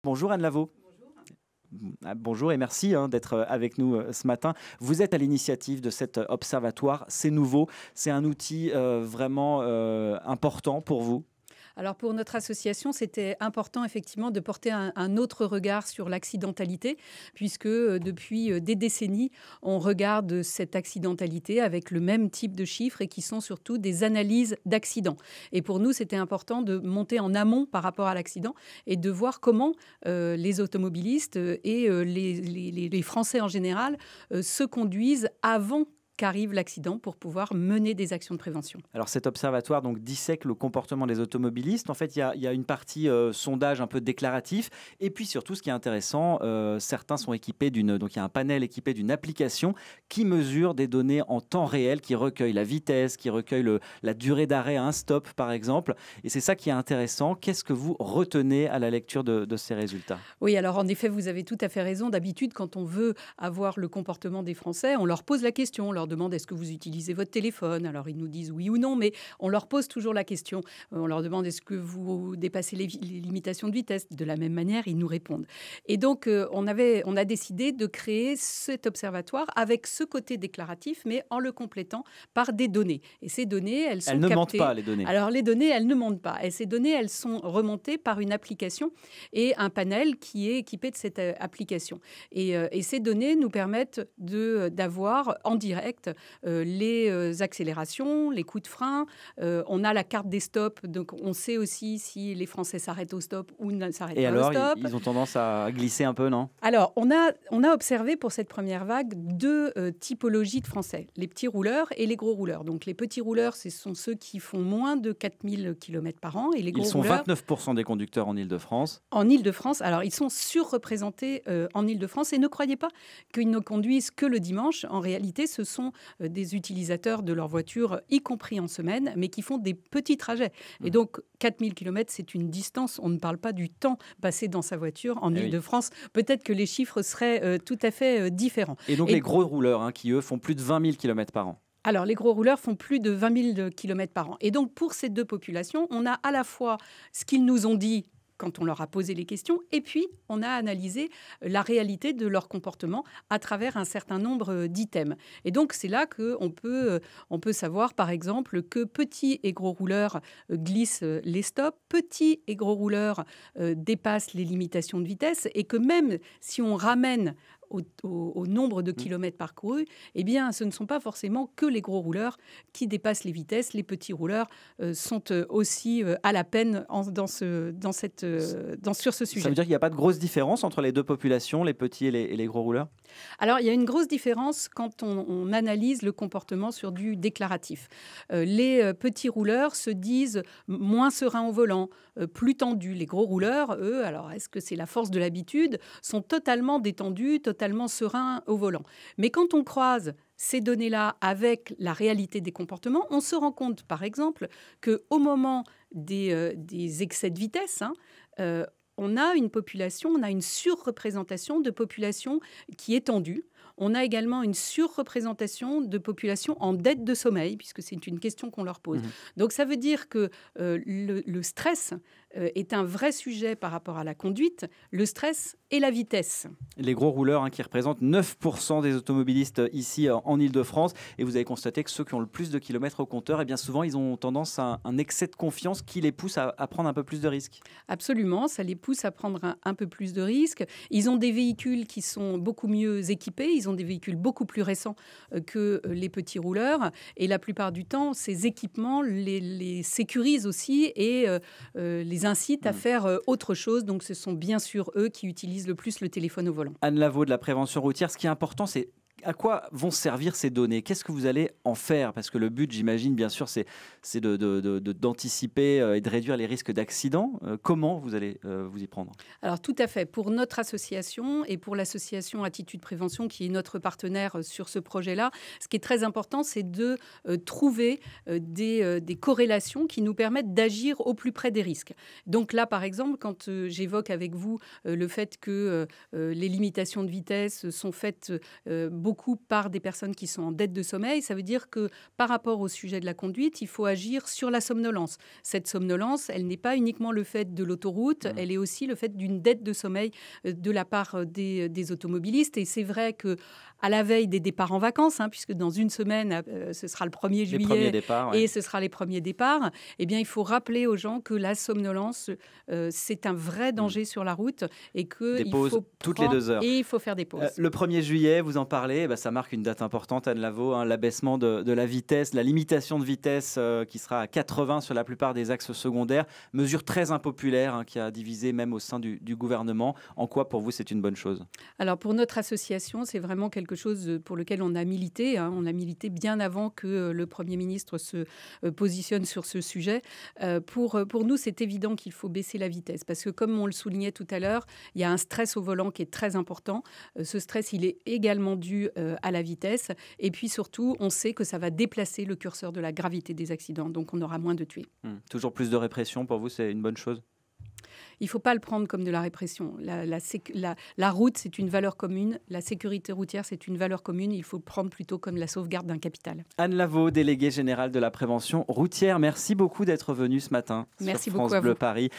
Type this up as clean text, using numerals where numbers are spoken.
Bonjour Anne Lavaux. Bonjour et merci d'être avec nous ce matin. Vous êtes à l'initiative de cet observatoire. C'est nouveau, c'est un outil vraiment important pour vous. Alors pour notre association, c'était important effectivement de porter un autre regard sur l'accidentalité, puisque depuis des décennies, on regarde cette accidentalité avec le même type de chiffres et qui sont surtout des analyses d'accidents. Et pour nous, c'était important de monter en amont par rapport à l'accident et de voir comment les automobilistes et les Français en général se conduisent avant qu'arrive l'accident pour pouvoir mener des actions de prévention. Alors cet observatoire donc dissèque le comportement des automobilistes. En fait, il y a une partie sondage un peu déclaratif. Et puis surtout, ce qui est intéressant, certains sont équipés donc il y a un panel équipé d'une application qui mesure des données en temps réel, qui recueille la vitesse, qui recueille la durée d'arrêt à un stop, par exemple. Et c'est ça qui est intéressant. Qu'est-ce que vous retenez à la lecture de ces résultats? Oui, alors en effet, vous avez tout à fait raison. D'habitude, quand on veut avoir le comportement des Français, on leur pose la question, on leur demande est-ce que vous utilisez votre téléphone? Alors ils nous disent oui ou non, mais on leur pose toujours la question. On leur demande est-ce que vous dépassez les limitations de vitesse? De la même manière, ils nous répondent. Et donc on a décidé de créer cet observatoire avec ce côté déclaratif, mais en le complétant par des données. Et ces données, elles sont Elles ne captées. mentent pas, les données. Alors les données, elles ne mentent pas. Et ces données, elles sont remontées par une application et un panel qui est équipé de cette application. Et ces données nous permettent d'avoir en direct les accélérations, les coups de frein. On a la carte des stops, donc on sait aussi si les Français s'arrêtent au stop ou ne s'arrêtent pas alors, au stop. ils ont tendance à glisser un peu, non? Alors, on a observé pour cette première vague deux typologies de Français, les petits rouleurs et les gros rouleurs. Donc les petits rouleurs, ce sont ceux qui font moins de 4000 km par an. Et les gros Ils sont rouleurs, 29% des conducteurs en Île-de-France. en Île-de-France, alors ils sont surreprésentés en Île-de-France et ne croyez pas qu'ils ne conduisent que le dimanche. En réalité, ce sont des utilisateurs de leur voiture, y compris en semaine, mais qui font des petits trajets. Et donc, 4000 km, c'est une distance. On ne parle pas du temps passé dans sa voiture en Île-de-France. Peut-être que les chiffres seraient tout à fait différents. Et donc les gros rouleurs, qui eux font plus de 20 000 km par an. Alors, les gros rouleurs font plus de 20 000 km par an. Et donc, pour ces deux populations, on a à la fois ce qu'ils nous ont dit quand on leur a posé les questions, et puis on a analysé la réalité de leur comportement à travers un certain nombre d'items. Et donc, c'est là qu'on peut savoir, par exemple, que petits et gros rouleurs glissent les stops, petits et gros rouleurs dépassent les limitations de vitesse, et que même si on ramène au nombre de kilomètres parcourus, eh bien, ce ne sont pas forcément que les gros rouleurs qui dépassent les vitesses. Les petits rouleurs sont aussi à la peine sur ce sujet. Ça veut dire qu'il n'y a pas de grosse différence entre les deux populations, les petits et les gros rouleurs? Alors, il y a une grosse différence quand on analyse le comportement sur du déclaratif. Les petits rouleurs se disent moins sereins au volant, plus tendus. Les gros rouleurs, eux, alors est-ce que c'est la force de l'habitude, sont totalement détendus, totalement sereins au volant. Mais quand on croise ces données-là avec la réalité des comportements, on se rend compte, par exemple, qu'au moment des excès de vitesse, on a une surreprésentation de population qui est tendue. On a également une surreprésentation de population en dette de sommeil, puisque c'est une question qu'on leur pose. Donc ça veut dire que le stress est un vrai sujet par rapport à la conduite, le stress et la vitesse. Les gros rouleurs qui représentent 9% des automobilistes ici en Île-de-France. Et vous avez constaté que ceux qui ont le plus de kilomètres au compteur, eh bien souvent, ils ont tendance à un excès de confiance qui les pousse à prendre un peu plus de risques. Absolument, ça les pousse à prendre un peu plus de risques. Ils ont des véhicules qui sont beaucoup mieux équipés, ils ont des véhicules beaucoup plus récents que les petits rouleurs. Et la plupart du temps, ces équipements les sécurisent aussi et les incitent à faire autre chose. Donc ce sont bien sûr eux qui utilisent le plus le téléphone au volant. Anne Lavaux de la prévention routière, ce qui est important, c'est à quoi vont servir ces données? Qu'est-ce que vous allez en faire? Parce que le but, j'imagine, bien sûr, c'est d'anticiper et de réduire les risques d'accidents. Comment vous allez vous y prendre? Alors, tout à fait. Pour notre association et pour l'association Attitude Prévention, qui est notre partenaire sur ce projet-là, ce qui est très important, c'est de trouver des corrélations qui nous permettent d'agir au plus près des risques. Donc là, par exemple, quand j'évoque avec vous le fait que les limitations de vitesse sont faites beaucoup beaucoup par des personnes qui sont en dette de sommeil. Ça veut dire que par rapport au sujet de la conduite, il faut agir sur la somnolence. Cette somnolence, elle n'est pas uniquement le fait de l'autoroute, elle est aussi le fait d'une dette de sommeil de la part des automobilistes. Et c'est vrai que à la veille des départs en vacances, puisque dans une semaine, ce sera le 1er juillet et ce sera les premiers départs, eh bien, il faut rappeler aux gens que la somnolence, c'est un vrai danger sur la route et qu'il faut toutes les 2 heures. Et il faut faire des pauses. Le 1er juillet, vous en parlez, ça marque une date importante, Anne Lavaux, l'abaissement de la vitesse, la limitation de vitesse qui sera à 80 sur la plupart des axes secondaires. Mesure très impopulaire qui a divisé même au sein du gouvernement. En quoi, pour vous, c'est une bonne chose? Alors, pour notre association, c'est vraiment quelque chose pour lequel on a milité. On a milité bien avant que le Premier ministre se positionne sur ce sujet. Pour nous, c'est évident qu'il faut baisser la vitesse parce que, comme on le soulignait tout à l'heure, il y a un stress au volant qui est très important. Ce stress, il est également dû à la vitesse. Et puis surtout, on sait que ça va déplacer le curseur de la gravité des accidents. Donc, on aura moins de tués. Toujours plus de répression, pour vous, c'est une bonne chose? Il ne faut pas le prendre comme de la répression. La route, c'est une valeur commune. La sécurité routière, c'est une valeur commune. Il faut le prendre plutôt comme la sauvegarde d'un capital. Anne Lavaux, déléguée générale de la prévention routière, merci beaucoup d'être venue ce matin merci sur France Bleu Paris.